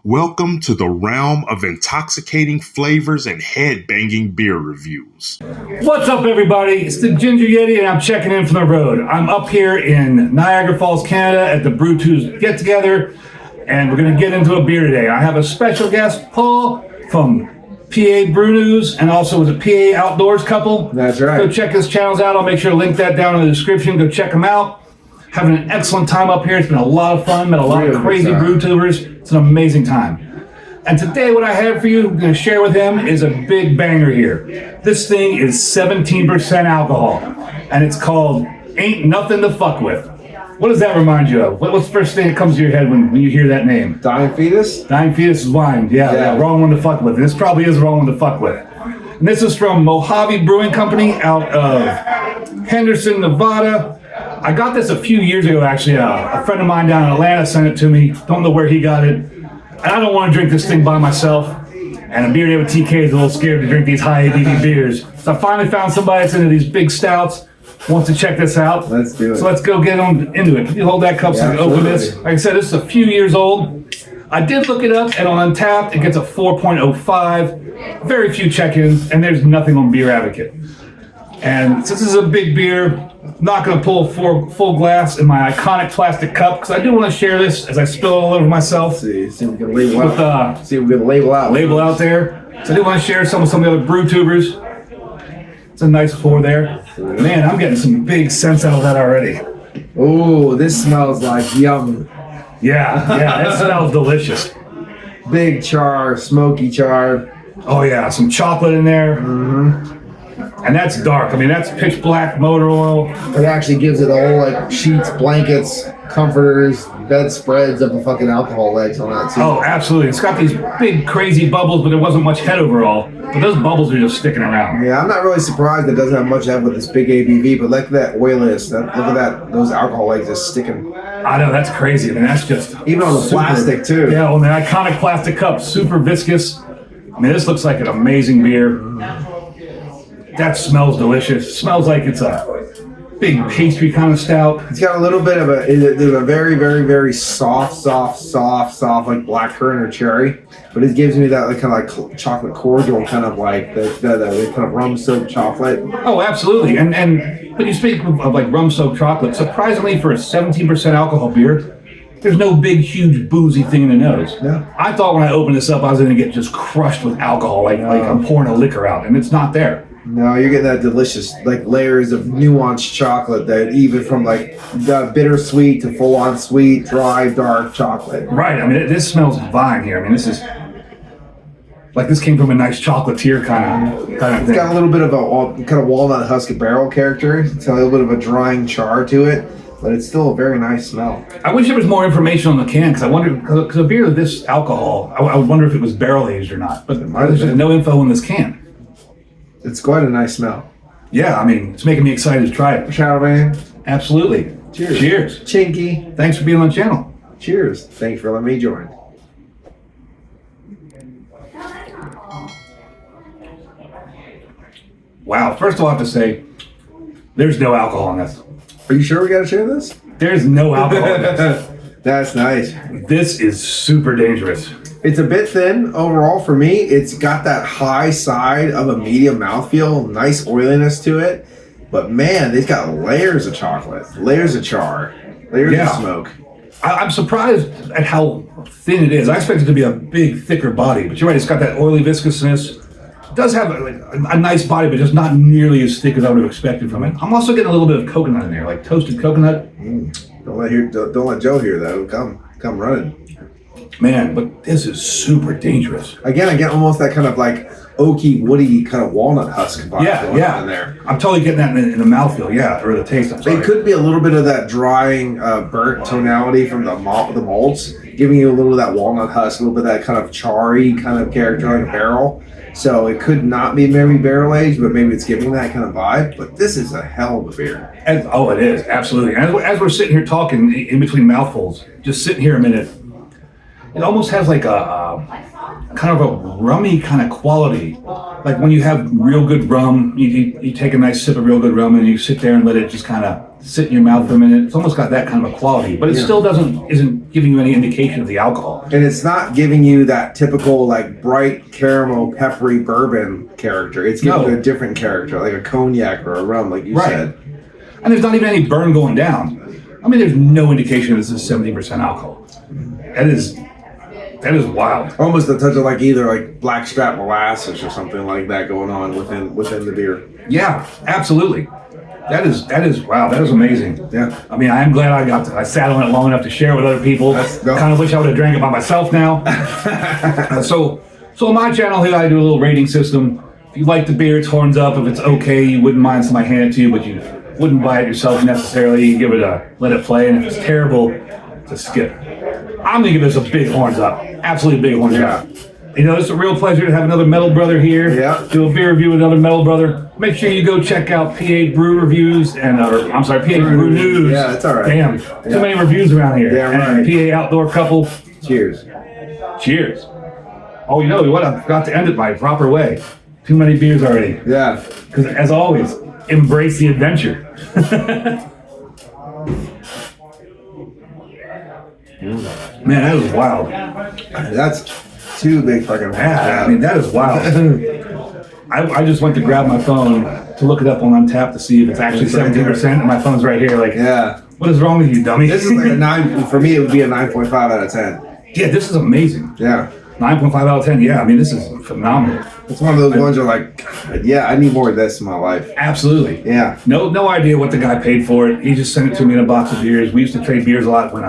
Welcome to the realm of intoxicating flavors and head-banging beer reviews. What's up, everybody? It's the Ginger Yeti, and I'm checking in from the road. I'm up here in Niagara Falls, Canada at the Brewtubers Get Together, and we're going to get into a beer today. I have a special guest, Paul, from PA Brew News, and also with a PA Outdoors couple. That's right. Go check his channels out. I'll make sure to link that down in the description. Go check them out. Having an excellent time up here. It's been a lot of fun. Met a lot of crazy Brewtubers. It's an amazing time. And today what I have for you, I'm going to share with him, is a big banger here. This thing is 17% alcohol, and it's called Ain't Nothing to Fuck With. What does that remind you of? What's the first thing that comes to your head when you hear that name? Dying Fetus? Dying Fetus is wine. Yeah, wrong one to fuck with. This probably is the wrong one to fuck with. And this is from Mojave Brewing Company out of Henderson, Nevada. I got this a few years ago, actually. A friend of mine down in Atlanta sent it to me. Don't know where he got it. And I don't want to drink this thing by myself. And a beer day with TK is a little scared to drink these high ABV beers. So I finally found somebody that's into these big stouts, wants to check this out. Let's do it. So let's go get on into it. Can you hold that cup so I can open this? Like I said, this is a few years old. I did look it up, and on Untappd, it gets a 4.05. Very few check-ins, and there's nothing on Beer Advocate. And since this is a big beer, I'm not going to pull a full glass in my iconic plastic cup, because I do want to share this as I spill all over myself. See if we can label out. See if we can label out. Label out there. So I do want to share some with some of the other Brewtubers. It's a nice pour there. Man, I'm getting some big scents out of that already. Oh, this smells like yum. Yeah, it smells delicious. Big char, smoky char. Oh yeah, some chocolate in there. Mm-hmm. And that's dark. I mean, that's pitch black motor oil. It actually gives it all like sheets, blankets, comforters, bedspreads of the fucking alcohol legs on that too. Oh, absolutely. It's got these big, crazy bubbles, but there wasn't much head overall. But those bubbles are just sticking around. Yeah, I'm not really surprised it doesn't have much head with this big ABV, but look at that oiliness. Look at that, those alcohol legs just sticking. I know, that's crazy. I mean, that's just... Even on the plastic too. Yeah, on the iconic plastic cup, super viscous. I mean, this looks like an amazing beer. That smells delicious. It smells like it's a big pastry kind of stout. It's got a little bit of there's a very, very, very soft, like blackcurrant or cherry. But it gives me that like, kind of like chocolate cordial, kind of like the kind of rum-soaked chocolate. Oh, absolutely. And when you speak of like rum-soaked chocolate, surprisingly for a 17% alcohol beer, there's no big, huge, boozy thing in the nose. Yeah. I thought when I opened this up, I was going to get just crushed with alcohol, like I'm pouring a liquor out, and it's not there. No, you're getting that delicious, like layers of nuanced chocolate that even from like the bittersweet to full-on sweet, dry, dark chocolate. Right. I mean, this smells divine here. I mean, this is like this came from a nice chocolatier kind of It's thing. got a little bit of a kind of walnut husk barrel character. It's got a little bit of a drying char to it, but it's still a very nice smell. I wish there was more information on the can, because I wonder, because a beer with this alcohol, I would wonder if it was barrel aged or not. But there's no info in this can. It's quite a nice smell. Yeah, I mean, it's making me excited to try it. Shout out, man. Absolutely. Cheers. Cheers. Chinky. Thanks for being on the channel. Cheers. Thanks for letting me join. Wow. First of all, I have to say, there's no alcohol in this. Are you sure we gotta share this? There's no alcohol in this. That's nice. This is super dangerous. It's a bit thin overall for me. It's got that high side of a medium mouthfeel, nice oiliness to it. But man, it's got layers of chocolate, layers of char, layers of smoke. I'm surprised at how thin it is. I expected it to be a big, thicker body, but you're right. It's got that oily viscousness. It does have a nice body, but just not nearly as thick as I would have expected from it. I'm also getting a little bit of coconut in there, like toasted coconut. Don't let Joe hear that. Come running. Man, but this is super dangerous. Again, I get almost that kind of like oaky, woody kind of walnut husk vibe going on in there. I'm totally getting that in the mouthfeel, or the taste. I'm sorry. It could be a little bit of that drying, burnt tonality from the malts, giving you a little of that walnut husk, a little bit of that kind of charry kind of character like a barrel. So it could not be maybe barrel aged, but maybe it's giving that kind of vibe. But this is a hell of a beer. Oh, it is, absolutely. As we're sitting here talking in between mouthfuls, just sitting here a minute, it almost has like a kind of a rummy kind of quality. Like when you have real good rum, you take a nice sip of real good rum and you sit there and let it just kind of sit in your mouth for a minute. It's almost got that kind of a quality, but it still isn't giving you any indication of the alcohol. And it's not giving you that typical like bright caramel, peppery bourbon character. It's giving you a different character, like a cognac or a rum, like you said. And there's not even any burn going down. I mean, there's no indication this is 70% alcohol. That is wild. Almost a touch of like either like blackstrap molasses or something like that going on within the beer. Yeah, absolutely. That is wow. That is amazing. Yeah. I mean, I am glad I sat on it long enough to share with other people. Kind of wish I would have drank it by myself now. So on my channel here, I do a little rating system. If you like the beer, it's horns up. If it's okay, you wouldn't mind somebody handing it to you, but you wouldn't buy it yourself necessarily. You give it let it play, and if it's terrible, it's a skip. I'm gonna give this a big horns up. Absolutely big horns up. You know, it's a real pleasure to have another metal brother here. Yeah. Do a beer review with another metal brother. Make sure you go check out PA Brew Reviews and PA Brew News. Yeah, that's all right. Damn, too many reviews around here. Yeah, right. And PA Outdoor Couple. Cheers. Cheers. Oh, you know what? I forgot to end it my proper way. Too many beers already. Yeah. Because as always, embrace the adventure. Man, that was wild. That's two big fucking ones. Yeah, I mean, that is wild. I just went to grab my phone to look it up on Untappd to see if it's actually 17%, and my phone's right here. Like, what is wrong with you, dummy? This is like a 9, for me, it would be a 9.5 out of 10. Yeah, this is amazing. Yeah. 9.5 out of 10. Yeah, I mean, this is phenomenal. It's one of those ones where like, yeah, I need more of this in my life. Absolutely. Yeah. No idea what the guy paid for it. He just sent it to me in a box of beers. We used to trade beers a lot when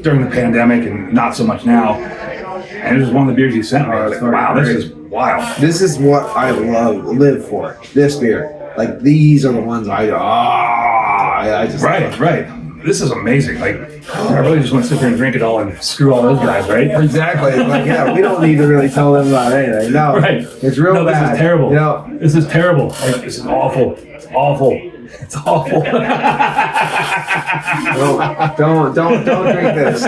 during the pandemic, and not so much now. And it was one of the beers he sent me. I was like, wow, this is wild. This is what I live for. This beer. Like, these are the ones I just love. Right. This is amazing. Like, I really just want to sit here and drink it all and screw all those guys, right? Exactly. Like, yeah, we don't need to really tell them about anything. No. Right. It's real bad. This is terrible. You know? This is terrible. Like, this is awful. It's awful. It's awful. Don't drink this.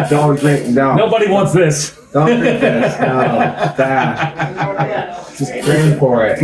Don't drink. No. Nobody wants this. Don't drink this. No. That. Just drink for it.